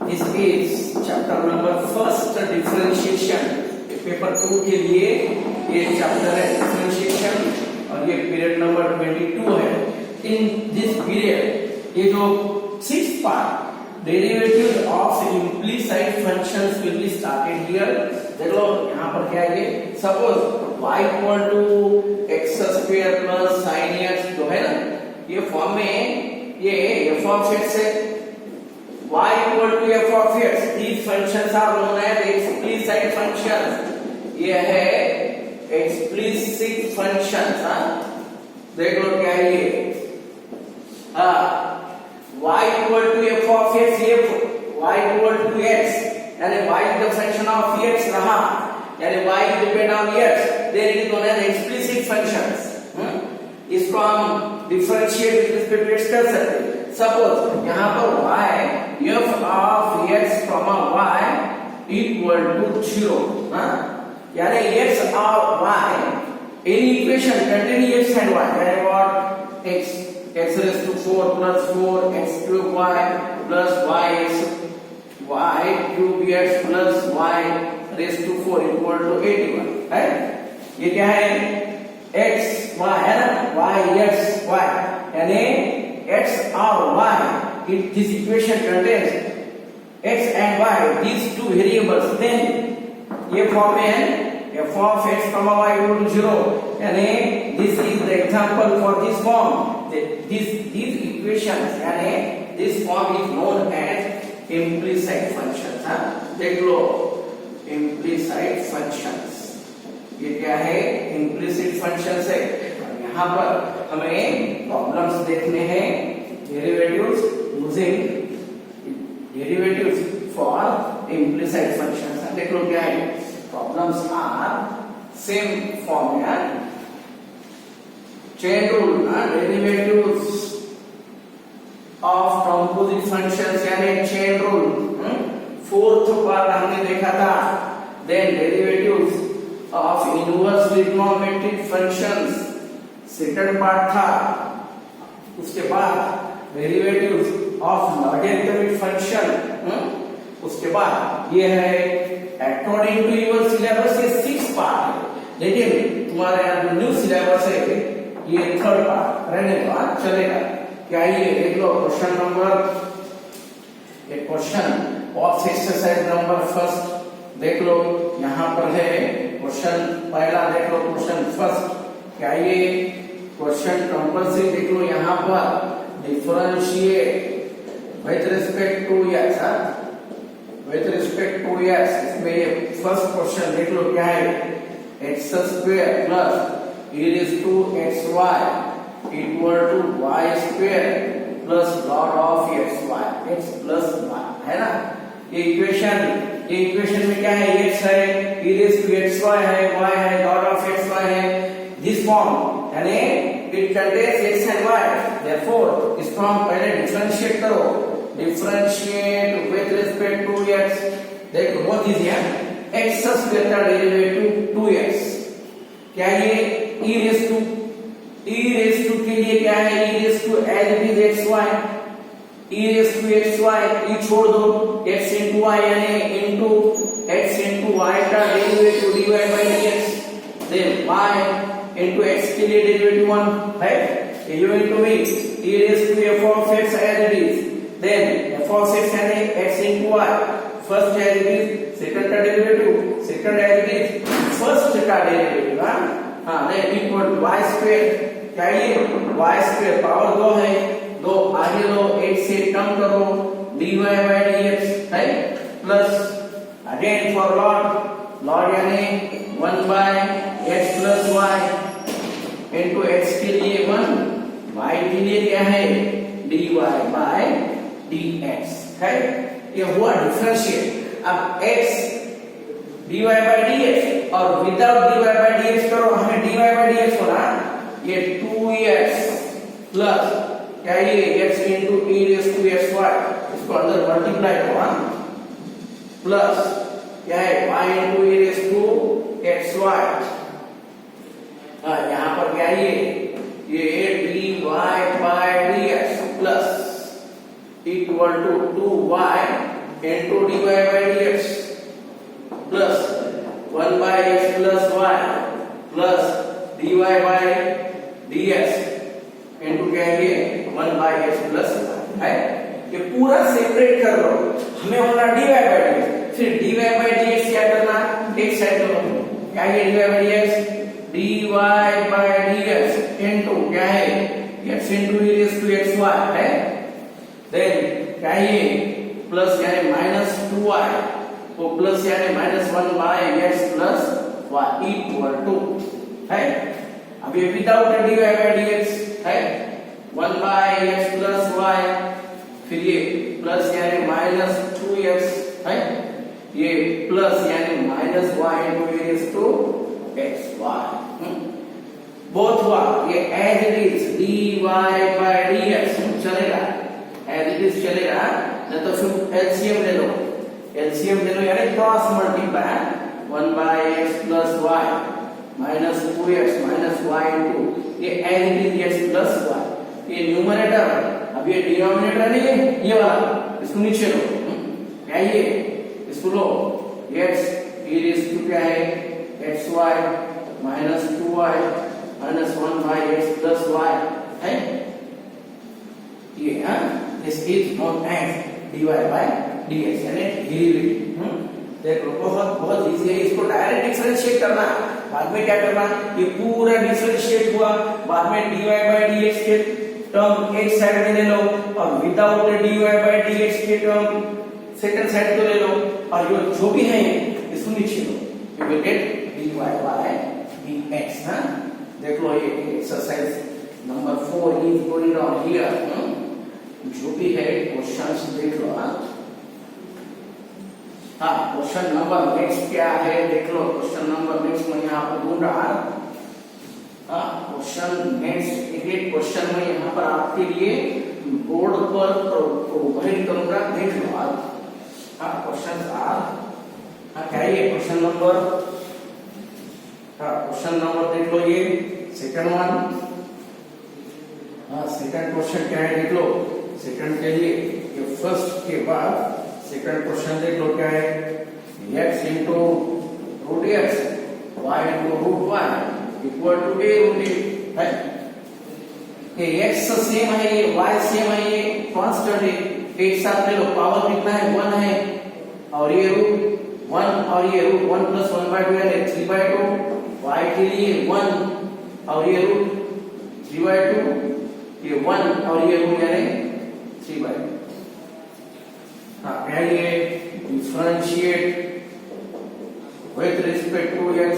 This is chapter number first differentiation. Paper 2 के लिए ये चैप्टर है डिफरेंशिएशन और ये पीरियड नंबर 22 है। इन दिस पीरियड ये जो 6th part derivative of implicit functions will be started here. देखो यहाँ पर क्या है, ये suppose y equal to x square plus sine x जो है ना, ये फॉर्म में ये f ऑफ x है, y equal to f of x, these functions are known as explicit functions। ये है explicit functions। देख लो क्या है ये, y equal to f of x, ये y equal to x यानी y the function of x रहा, यानी y depend on x, then it is known as explicit functions। इसको हम differentiate with respect to x कर सकते हैं। Suppose यहाँ पर y f of x comma y equal to 0, यानी x और y any equation containing x and y, यानी what x raised to 4 plus 4 x cube y plus y cube x plus y raised to 4 equal to 81 है। ये क्या है, x y है ना, y x y यानी x और y, this equation contains x and y, these two variables, then ये form में है f of x comma y equal to 0, यानी this is the example for this form। these equations यानी this form is known as implicit functions। देख लो implicit functions, ये क्या है, implicit functions है। यहाँ पर हमें प्रॉब्लम्स देखने हैं, derivatives using derivatives for implicit functions. देख लो क्या है, प्रॉब्लम्स आर सेम फॉर्म है, chain rule, derivatives of composite functions यानी चेन रूल, फोर्थ पार्ट हमने देखा था। Then derivatives of inverse trigonometric functions second part था। उसके बाद डेरिवेटिव्स ऑफ लॉगरिथमिक फंक्शन, उसके बाद ये है अकॉर्डिंग टू योर सिलेबस ये 6 पार्ट है, लेकिन तुम्हारे यहाँ जो न्यू सिलेबस है ये 3rd पार्ट रहने का चलेगा। क्या ये देख लो क्वेश्चन नंबर, ये क्वेश्चन ऑफ एक्सरसाइज नंबर 1 देख लो, यहाँ पर है क्वेश्चन पहला, देख लो क्वेश्चन 1। क्या ये क्वेश्चन कंपल्सरी, देख लो यहाँ पर differentiate with respect to x, with respect to x। इसमें ये फर्स्ट क्वेश्चन देख लो क्या है, x square plus e raise to xy equal to y square plus log of xy, x plus y है ना। ये इक्वेशन में क्या है, x है, e रेज़ टू xy है, y है, लॉग ऑफ xy है। दिस फॉर्म यानी it contains x and y, therefore इसको हम पहले डिफरेंशिएट करो, differentiate with respect to x। देखो बहुत इजी है, x स्क्वायर का डेरिवेटिव 2x, क्या ये e रेज़ टू के लिए क्या है, e raise to as it is xy, e raise to xy, e छोड़ दो, x into y यानी into x into y का derivative dy by dx, then y into x के लिए डेरिवेटिव 1 है, u into v, e raised to f of x as it is, then f of x यानी x into y, first as it is, second का derivative, second as it is, first का derivative, then equal to y square, क्या ये y square power 2 है, 2 आगे लो, 8 से कम करो, dy by dx है, plus again for log यानी 1 by x plus y into x के लिए 1, y के लिए क्या है, dy by dx है। ये हुआ डिफरेंशिएट। अब x dy by dx और विदाउट dy by dx करो, हमें dy by dx होना, ये 2x प्लस क्या ये x into e raised to xy, इसको अंदर मल्टीप्लाई करो, प्लस क्या है y into e raised to xy, यहाँ पर क्या ये dy by dx plus equal to 2y into dy by dx plus 1 by x plus y plus dy by dx into क्या है ये 1 by x plus y है। ये पूरा सेपरेट कर लो, हमें होना dy by dx, फिर dy by dx क्या करना, एक साइड लो, क्या है dy by dx, dy by dx into क्या है x into e raised to xy है, देन क्या है ये प्लस क्या है माइनस 2y, तो प्लस क्या है minus 1 by x plus y equal to है, अब ये विदाउट dy by dx है 1 by x plus y, फिर ये प्लस यानी माइनस 2x है, ये प्लस यानी minus y into e raised to xy, both हुआ, ये as it is dy by dx चलेगा, एज इट इज चलेगा, नहीं तो फिर एलसीएम ले लो, एलसीएम ले लो यानी cross multiply 1 by x plus y minus 2x minus y into ये as it is x plus y, ये न्यूमरेटर, अब ये डिनोमिनेटर नहीं है ये वाला, इसको नीचे लो, क्या ये इसको लो x e raised to क्या है xy minus 2y minus 1 by x plus y है ये, हाँ this is known as dy by dx यानी डेरिवेटिव। देखो बहुत इजी है, इसको डायरेक्ट डिफरेंशिएट करना, बाद में क्या करना, ये पूरा डिफरेंशिएट हुआ, बाद में dy by dx के टर्म एक साइड में ले लो और विदाउट dy by dx के टर्म सेकंड साइड को ले लो और ये जो भी है इसको नीचे लो, you will get dy by dx। हां देख लो ये exercise number 4 is going on here, जो भी है क्वेश्चंस देख लो। हाँ क्वेश्चन नंबर नेक्स्ट क्या है देख लो, क्वेश्चन नंबर नेक्स्ट मैं यहाँ पर ढूंढ रहा, हाँ क्वेश्चन नेक्स्ट एक क्वेश्चन में यहाँ पर आपके लिए बोर्ड पर प्रोवाइड करूंगा, देख लो आप। हाँ क्वेश्चन हाँ क्या है क्वेश्चन नंबर, हाँ क्वेश्चन नंबर देख लो ये सेकंड वन, हाँ सेकंड क्वेश्चन क्या है देख लो, सेकंड के लिए ये फर्स्ट के बाद सेकंड क्वेश्चन देख लो क्या है, x into root x y into root y equal to a root a है, ये x सेम है ये y सेम है ये कांस्टेंट है, एक साथ ले लो, पावर कितना है 1 है और ये रूट 1 और ये रूट 1 plus 1 by 2 यानी 3 by 2, y के लिए 1 और ये रूट 3 by 2, ये 1 और ये रूट यानी 3 by 2। हाँ ये differentiate with respect to x,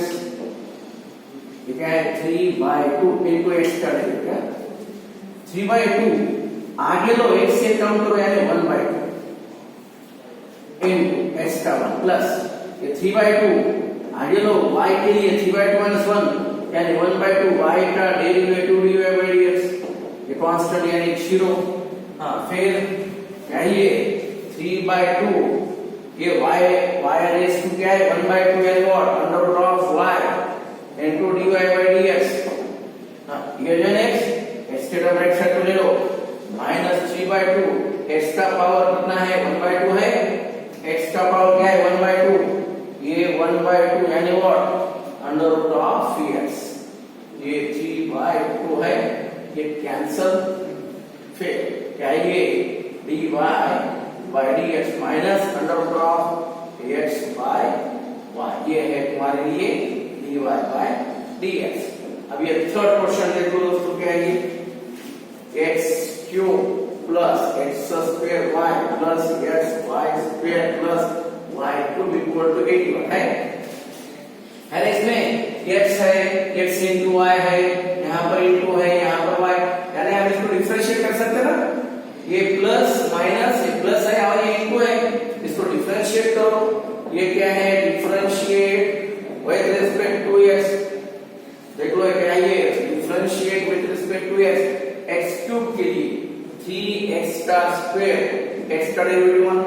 ये क्या है 3 by 2 into x का लेंगे, 3 by 2 आगे लो x से कम करो यानी 1 by 2 into x का 1 प्लस ये 3 by 2 आगे लो y के लिए 3 by 2 minus 1 यानी 1 by 2 y का डेरिवेटिव dy by dx, ये कांस्टेंट यानी 0। हाँ फिर क्या ये 3 by 2 ये y रेस टू क्या है 1 by 2 यानी what under root of y into dy by dx, हां ये जो x x के टर्म x को ले लो minus 3 by 2, x का पावर कितना है 1 by 2 है, x का पावर क्या है 1 by 2, ये 1 by 2 यानी what under root of x, ये 3 by 2 है, ये कैंसिल, फिर क्या ये dy by dx minus under root of x by y, ये है तुम्हारे लिए dy by dx। अब ये थर्ड क्वेश्चन देखो दोस्तों, क्या है ये x cube plus x square y plus x y square plus y cube equal to 81 है इसमें x है x into y है, यहाँ पर into है यहाँ पर y, यानी हम इसको डिफरेंशिएट कर सकते हैं ना, ये प्लस माइनस ये प्लस है और ये इनको है, इसको डिफरेंशिएट करो, ये क्या है differentiate with respect to x, देख लो क्या है ये differentiate with respect to x, x cube के लिए 3x का स्क्वायर x का डेरिवेटिव 1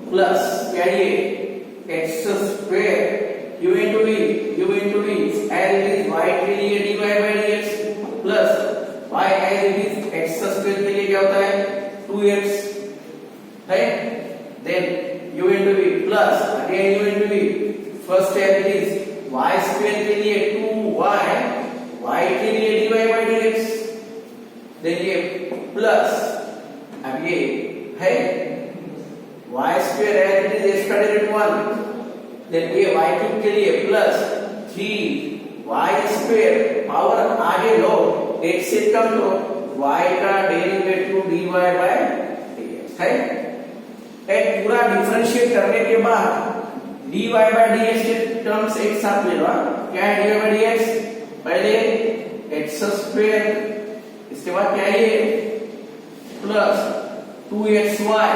प्लस क्या ये x square u into v as it is y के लिए dy by dx plus y as it is x square के लिए क्या होता है 2x है, है, then u into v plus again u into v, first step is y square के लिए 2y, y के लिए dy by dx, then ये प्लस, अब ये है y square as it is extra derivative 1, then ये y cube के लिए प्लस 3y square पावर आगे लो, एक से कम लो, y का डेरिवेटिव dy by dx है। एक पूरा डिफरेंशिएट करने के बाद dy by dx के टर्म्स एक साथ ले लो। क्या है dy by dx? पहले x स्क्वायर, इसके बाद क्या है ये प्लस 2xy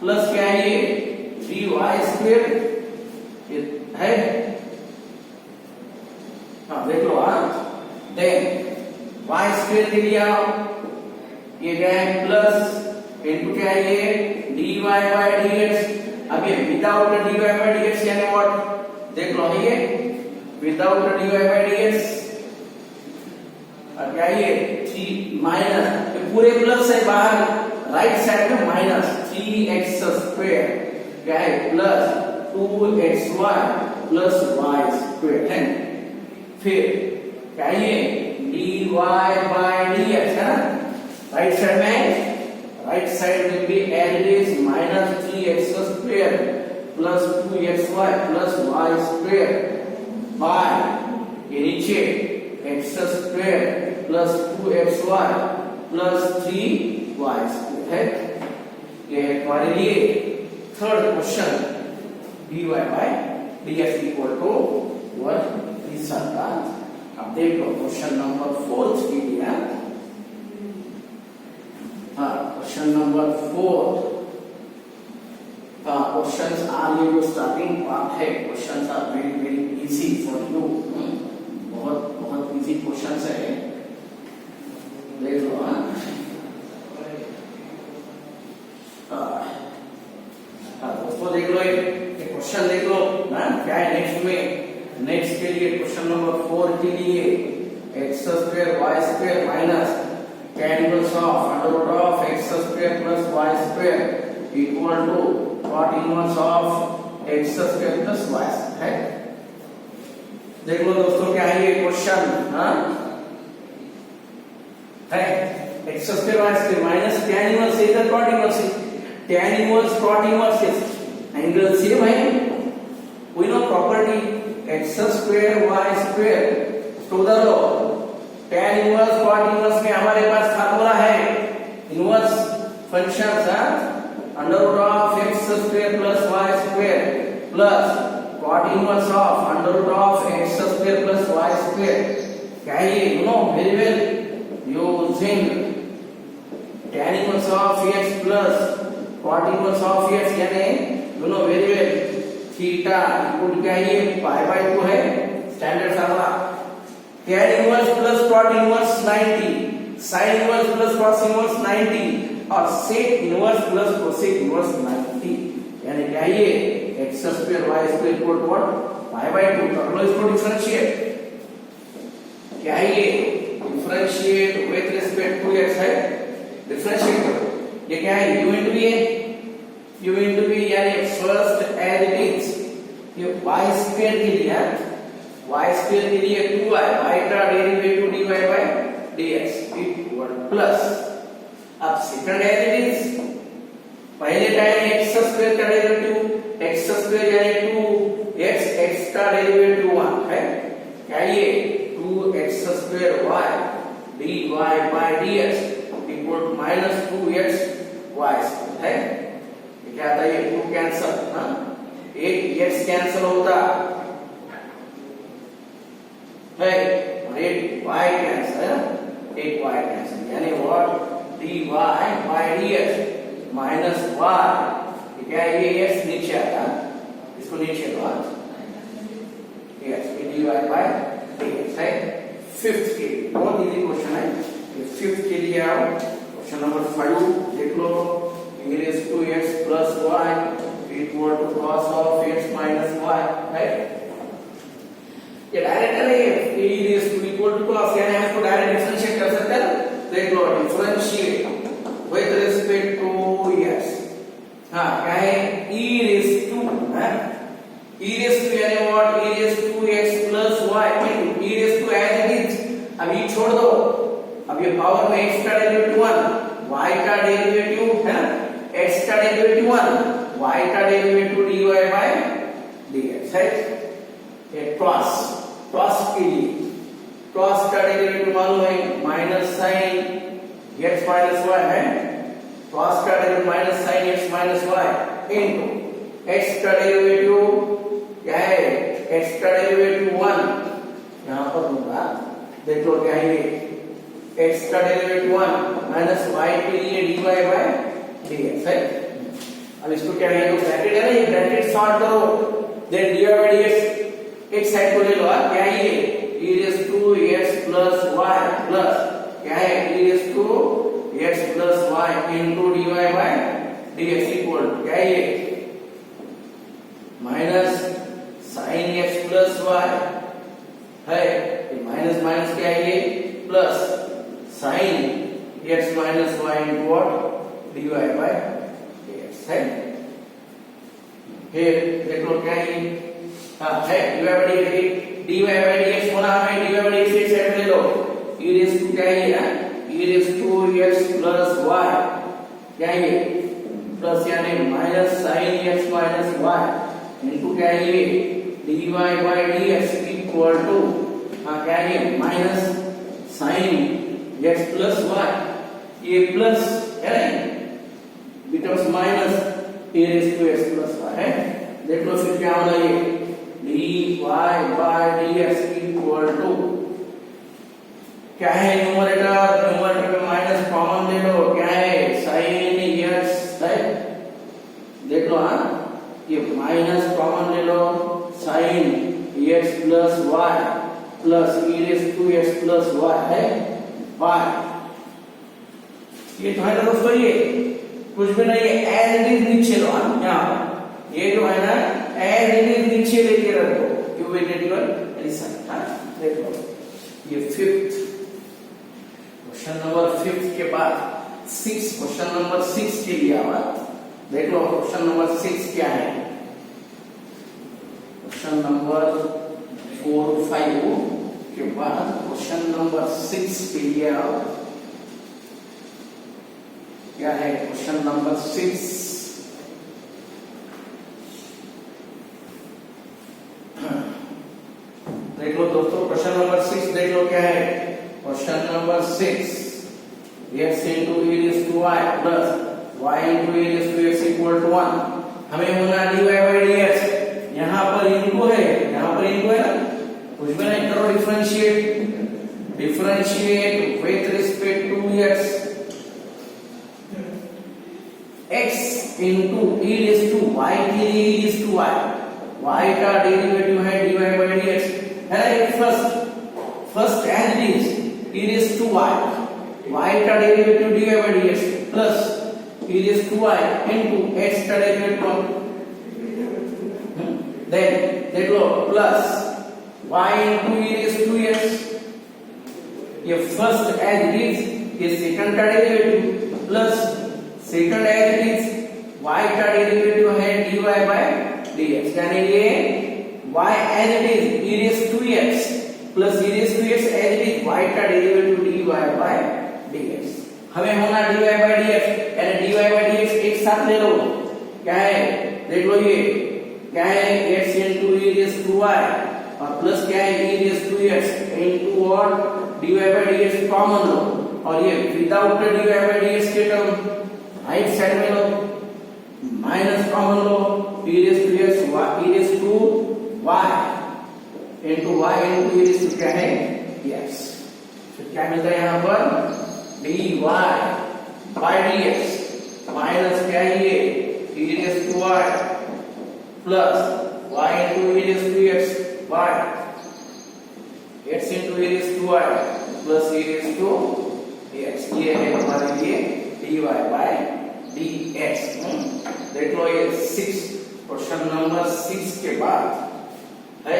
प्लस क्या है ये 3y स्क्वायर है। हाँ देख लो, हाँ देन y स्क्वायर के लिए आओ, ये क्या है प्लस इनटू क्या है ये dy by dx। अब ये विदाउट dy by dx यानी व्हाट, देख लो ये विदाउट dy by dx, अब क्या ये 3 माइनस, ये पूरे प्लस है, बाहर राइट साइड में माइनस 3x स्क्वायर क्या है plus 2xy plus y square है। फिर क्या ये dy by dx है ना, राइट साइड में, right side will be as it is minus 3x square plus 2xy plus y square by ये नीचे x square plus 2xy plus 3y square है। ये हमारे लिए third question dy by dx equal to 1 तीसरा था। अब देख लो क्वेश्चन नंबर 4 के लिए, हाँ question number 4, questions are your starting part है, questions are very very easy for you, बहुत बहुत easy questions है, देख लो। हाँ दोस्तों देख लो, ये क्वेश्चन देख लो ना, क्या है नेक्स्ट में, नेक्स्ट के लिए क्वेश्चन नंबर 4 के लिए x square y square minus tan inverse of under root of x square plus y square equal to cot inverse of x square plus y है। देख लो दोस्तों क्या है ये क्वेश्चन, हाँ है x square y square minus tan inverse इधर cot inverse है, tan inverse cot inverse is angle same है, we know property x square y square, तो उधर लो tan inverse cot inverse में हमारे पास फार्मूला है इनवर्स फंक्शन का under root of x square plus y square plus cot inverse of under root of x square plus y square, क्या है ये, you know very well using tan inverse of x plus cot inverse of x यानी you know very well theta equal क्या है ये pi by 2 है, standard formula. tan इनवर्स plus cot इनवर्स 90, sin इनवर्स प्लस cos इनवर्स 90 और sec इनवर्स प्लस cosec इनवर्स 90, यानी क्या है ये x square y square equal to what pi by 2। कर लो इसको डिफरेंशिएट, क्या है ये differentiate with respect to x है, डिफरेंशिएट करो, ये क्या है u into v है, u into v यानी फर्स्ट एज इट इज ये y स्क्वायर के लिए, y स्क्वायर के लिए 2y, y का derivative dy by dx equal plus, अब सेकंड एज इट इज, पहले टाइम x स्क्वायर का डेरिवेटिव x स्क्वायर यानी 2x, x का डेरिवेटिव 1 है, क्या ये 2x square y dy by dx equal minus 2x y square है। क्या आता है ये 2 कैंसल, हाँ एक x कैंसल होता है और एक y कैंसल है, एक y कैंसल, यानी what dy by dx minus y, क्या है ये x नीचे आता, इसको नीचे लो, yes dy by dx है। फिफ्थ के बहुत इजी क्वेश्चन है ये, फिफ्थ के लिए आओ क्वेश्चन नंबर 5 देख लो, e raised to x plus y equal to cos of x minus y है, ये डायरेक्ट है ये e raised to equal to cos, यानी हम इसको डायरेक्ट डिफरेंशिएट कर सकते हैं। देख लो differentiate with respect to x, हाँ क्या है e रेस टू है e रेस टू यानी what e raise to x plus y e raise to as it is अब ये छोड़ दो अब ये पावर में x का डेरिवेटिव 1 y का डेरिवेटिव है ना x का डेरिवेटिव 1 y का डेरिवेटिव dy बाय dx है ये क्रॉस के लिए क्रॉस का डेरिवेटिव मालूम है minus sine x minus y है क्रॉस का derivative minus sine x minus y into x का डेरिवेटिव क्या है x का डेरिवेटिव 1 यहां पर दूंगा देख लो क्या है x का डेरिवेटिव 1 माइनस y के लिए dy बाय dx है अब इसको क्या है तो ब्रैकेट है ना ये ब्रैकेट सॉल्व करो देन dy बाय dx एक साइड को ले लो क्या है ये e raise to x plus y plus क्या है e raise to x plus y into dy by dx equal क्या है ये minus sin x plus y है ये माइनस माइनस क्या है ये plus sin x minus y into what dy by dx है फिर देख लो क्या है हाँ है dy बाय dx होना हमें dy बाय dx एक साइड ले लो e रेस टू क्या है ना e raise to x plus y क्या है ये प्लस यानी minus sin x minus y into क्या है ये dy by dx equal to हाँ क्या है ये minus sin x plus y ये प्लस है ना becomes minus e raise to x plus y है देख लो फिर क्या होगा ये dy by dx equal to क्या है न्यूमरेटर में माइनस कॉमन ले लो क्या है sin x है देख लो हाँ ये माइनस कॉमन ले लो sin x plus y plus e raise to x plus y है y ये तो है ना दोस्तों ये कुछ भी नहीं है एज इट इज नीचे लो यहाँ ये जो है ना एज इट इज नीचे लेके रखो क्यूबिटेटिवल एडिशन हाँ देख लो ये फिफ्थ क्वेश्चन नंबर 5 के बाद 6 क्वेश्चन नंबर 6 के लिए आवा देख लो क्वेश्चन नंबर 6 क्या है क्वेश्चन नंबर 4 5 के बाद क्वेश्चन नंबर 6 के लिए आओ क्या है क्वेश्चन नंबर 6 देख लो दोस्तों क्वेश्चन नंबर 6 देख लो क्या है question number 6 x into e raised to y plus y into e raised to x equal to 1 हमें होना dy by dx यहाँ पर इनको है ना कुछ भी नहीं करो differentiate with respect to x into e raised to y के लिए e raised to y का डेरिवेटिव है dy by dx है ना first as it is e raised to y का derivative dy by dx plus e raised to y into x का derivative then देख लो plus y into e raised to x ये first as it is ये second का derivative plus second as it is y का derivative है dy by dx यानी ये y as it is e raised to x plus e raised to x as it is y का derivative dy by dx हमें होना dy by dx यानी dy by dx एक साथ ले लो क्या है देख लो ये क्या है x into e raised to y और प्लस क्या है e raised to x into what dy by dx common लो और ये विदाउट dy by dx के टर्म राइट साइड में लो माइनस कॉमन लो e raised to x e raised to y into y into e raised to क्या है x तो क्या मिलता है यहाँ पर dy by dx माइनस क्या है ये e raised to y plus y into e raised to x y x into e raised to y plus e raised to x ये है हमारे लिए dy by dx देख लो ये 6 क्वेश्चन नंबर 6 के बाद है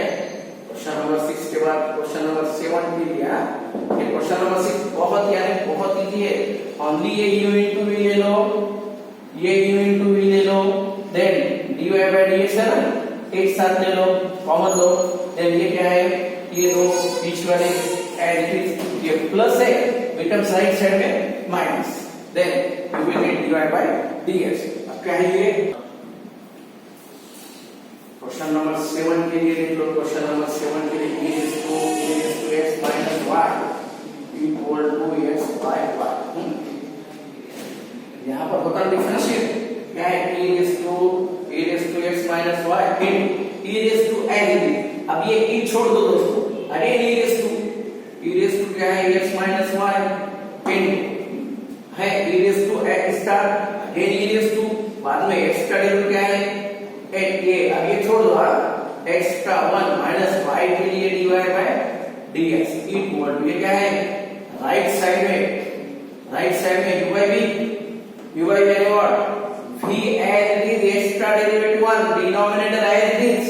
क्वेश्चन नंबर 6 के बाद क्वेश्चन नंबर 7 के लिए ये क्वेश्चन नंबर 6 बहुत यानी बहुत इजी है ओनली ये u into v ले लो ये u into v ले लो, then dy by dx है ना, एक साथ ले लो, कॉमन लो, then ये क्या है, ये दो बीच वाले एड ये प्लस है, becomes राइट साइड में minus, then you will get dy by dx। अब क्या है ये, क्वेश्चन नंबर 7 के लिए देख लो, क्वेश्चन नंबर 7 के लिए e is to x minus y equal to x by y। यहाँ पर होता है डिफरेंशिएट, क्या है, e is to x minus y in e is to x। अब ये e छोड़ दो दोस्तों, अरे e is to क्या है, x minus y in है e is to x star, again e is to, बाद में x का डेरिवेटिव क्या है, ये अब ये छोड़ दो, x का 1 माइनस y के लिए dy by dx equal to, ये क्या है, राइट साइड में u by v what, v as it is x का derivative 1, denominator as it is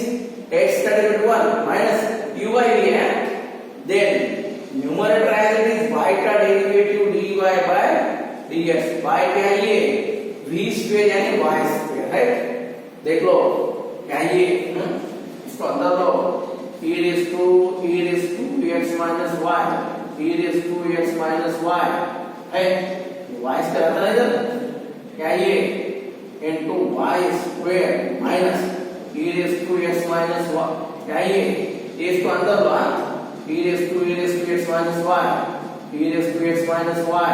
x का derivative 1 minus u by v है, then numerator as it is y का derivative dy by dx, y क्या है, ये v square यानी y square है, देख लो क्या ये, इसको अंदर लो, e raised to x minus y, e raised to x minus y है, y स्क्वायर आता है इधर, क्या ये into y square minus e raised to x minus y, क्या ये इसको अंदर लो, e raised to x minus y, e raised to x minus y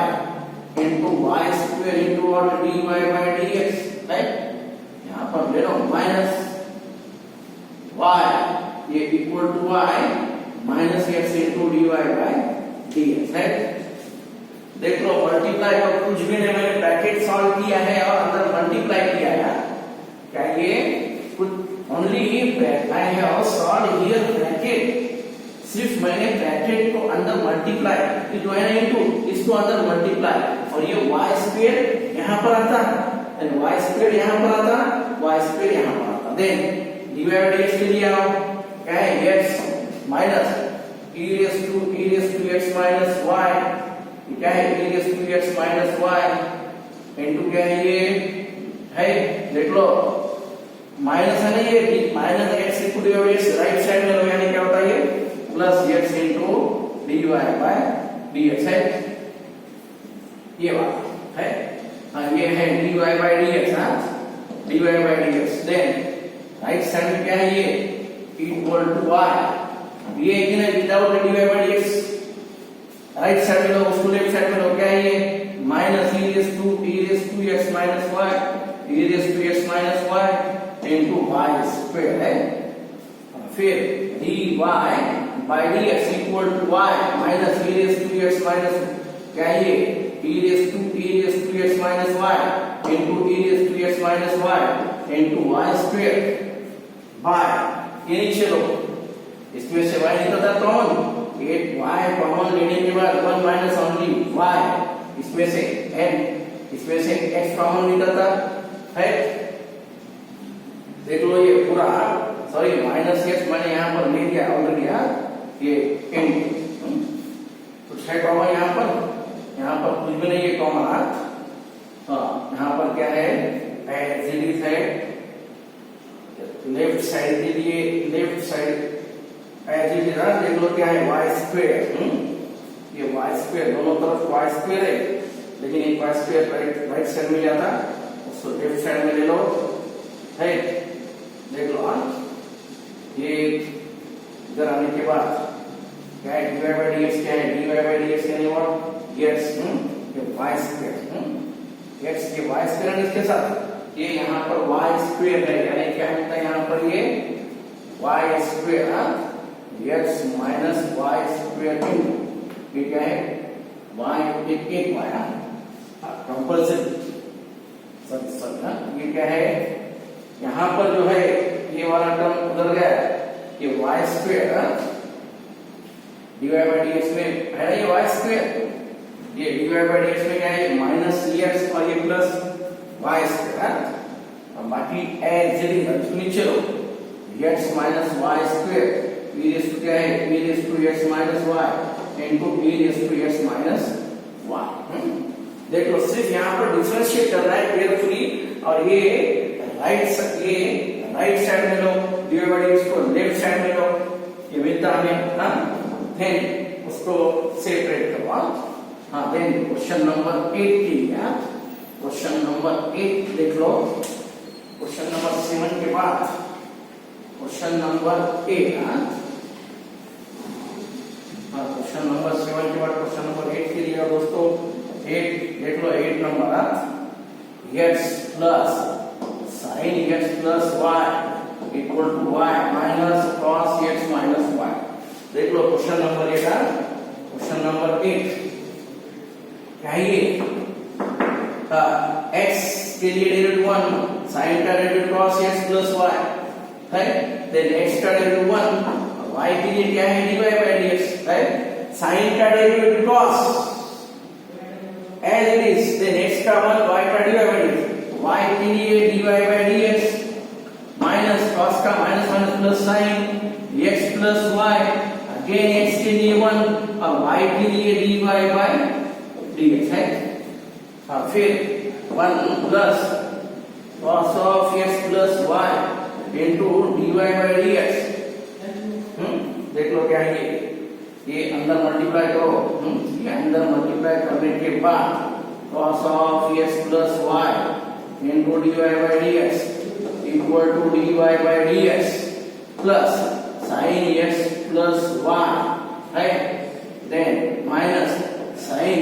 into y square into what, dy by dx है, यहाँ पर ले लो माइनस y, ये equal to y minus x into dy by dx है, देख लो multiply तो कुछ भी नहीं, मैंने ब्रैकेट सॉल्व किया है और अंदर मल्टीप्लाई किया है, क्या ये कुछ only I have solve here bracket, सिर्फ मैंने ब्रैकेट को अंदर मल्टीप्लाई जो है इनटू, इसको अंदर मल्टीप्लाई, और ये y स्क्वायर यहाँ पर आता है, y स्क्वायर यहाँ पर आता, y स्क्वायर यहाँ पर आता, देन dy by dx के लिए आओ, क्या है, x minus e raised to x minus y, क्या है, e raised to x minus y into क्या है, ये है, देख लो माइनस है ना, ये minus x into dy by dx right side में लो, यानी क्या होता है ये plus x into dy by dx है, ये बात है, हाँ ये है dy by dx, हाँ dy by dx, then right side में क्या है, ये इक्वल टू y, ये है कि नहीं, without dy by dx right side में लो, उसको लेफ्ट साइड में लो, क्या है ये minus e raised to x minus y, e raised to x minus y into y square है, फिर dy by dx equal to y minus e raised to x minus, क्या है ये e raised to x minus y into e raised to x minus y into y square by, ये नीचे लो, इसमें से y निकलता है कॉमन, एक y कॉमन लेने के बाद 1 माइनस ओनली y, इसमें से n, इसमें से x कॉमन निकलता है, देख लो ये पूरा, सॉरी माइनस x मैंने यहाँ पर ले लिया ऑलरेडी, ये n कुछ है कॉमन यहाँ पर कुछ भी नहीं है कॉमन, यहाँ पर क्या है, एज इट इज है, लेफ्ट साइड के लिए left side as it is, देख लो क्या है, y स्क्वायर, ये y स्क्वायर दोनों तरफ y स्क्वायर है, लेकिन एक y स्क्वायर राइट साइड में जाता, उसको लेफ्ट साइड में ले लो है, देख लो, ये इधर आने के बाद क्या है, dy by dx क्या है, dy by dx यानी what, x ये y स्क्वायर, x के y स्क्वायर इसके साथ ये यहाँ पर y स्क्वायर है, यानी क्या होता है यहाँ पर ये y square, x minus y square ये क्या है, y एक y कंपल्सरी, ये क्या है, यहाँ पर जो है ये वाला टर्म उधर गया, ये y square dy by dx में है ना, ये y स्क्वायर, ये dy by dx में क्या है, माइनस x और ये प्लस y स्क्वायर, और बाकी एज इट इज नीचे लो, x minus y square e raised to क्या है, e raised to x minus y into e raised to x minus y, देख लो, सिर्फ यहाँ पर डिफरेंशिएट करना है केयरफुली, और ये राइट साइड में लो, डिवाइड बाय डीएक्स को लेफ्ट साइड में लो, ये मिलता हमें, हाँ, देन उसको सेपरेट करो, हाँ, देन क्वेश्चन नंबर 8 के लिए, क्वेश्चन नंबर 8 देख लो, क्वेश्चन नंबर 7 के बाद क्वेश्चन नंबर 8, क्वेश्चन नंबर 7 के बाद क्वेश्चन नंबर 8 के लिए दोस्तों, 8 देख लो, 8 number, x plus sin x plus y equal to y minus cos x minus y। देख लो क्वेश्चन नंबर 8, क्वेश्चन नंबर 8 क्या है ये, x के लिए डेरिवेटिव 1, sin का derivative cos x plus y है, देन x का डेरिवेटिव 1, y के लिए क्या है, dy by dx है, sin का derivative cos as it is, then x का 1, y का dy by dx, y के लिए dy by dx minus cos का minus minus plus sin x plus y, again x के लिए 1 और y के लिए dy by dx है, हाँ, फिर 1 plus cos of x plus y into dy by dx, देख लो क्या है ये अंदर मल्टीप्लाई करो, ये अंदर मल्टीप्लाई करने के बाद cos of x plus y into dy by dx equal to dy by dx plus sin x plus y है, then minus sin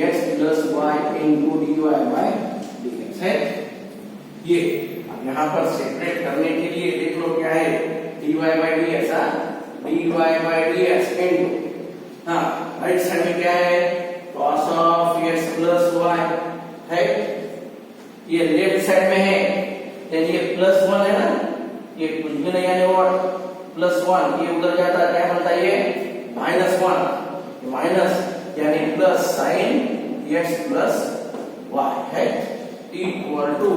x plus y into dy by dx है। ये अब यहाँ पर सेपरेट करने के लिए देख लो क्या है, dy by dx, dy by dx into, हाँ, राइट साइड में क्या है, cos of x plus y है, ये लेफ्ट साइड में है, ये प्लस 1 है ना, ये कुछ भी नहीं आने और प्लस 1, ये उधर जाता है, क्या बनता है ये माइनस 1, माइनस यानी plus sine x plus y है, इक्वल टू,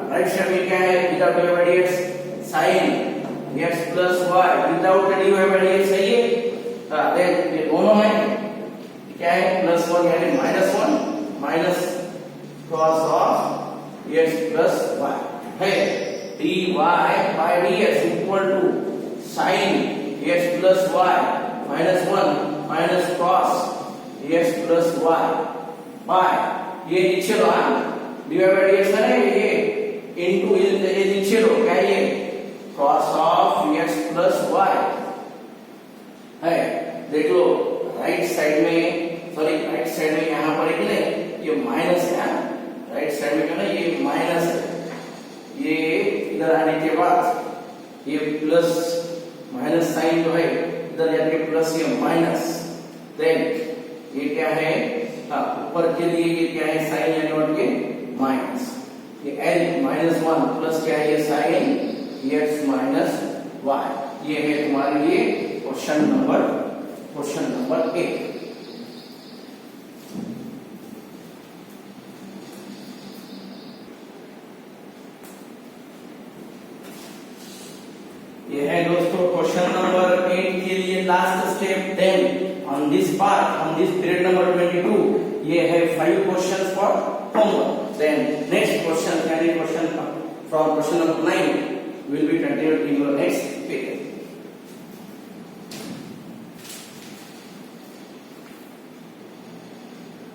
राइट साइड में क्या है, without dy by dx sine x plus y without dy by dx है ये, देन ये दोनों है, क्या है, प्लस 1 यानी minus 1 minus cos of x plus y है, dy by dx equal to sin x plus y minus 1 minus cos x plus y by, ये नीचे लो, dy by dx है ना, ये इनटू ये नीचे लो, क्या ये cos of x plus y है, देख लो राइट साइड में, सॉरी राइट साइड में यहाँ पर है कि ये माइनस है, राइट साइड में क्या ना, ये माइनस है, ये इधर आने के बाद ये प्लस माइनस साइन जो है इधर जाके प्लस, ये माइनस, देन ये क्या है, हाँ, ऊपर के लिए ये क्या है, साइन यानी और ये माइनस, ये l माइनस 1 प्लस क्या है, ये साइन x माइनस y, ये है तुम्हारे लिए क्वेश्चन नंबर 8। ये है दोस्तों क्वेश्चन नंबर 8 के लिए last step. Then on this part, on this period number 22, ये है 5 questions for homework. Then next question यानी question from question number 9 will be continued in your next period.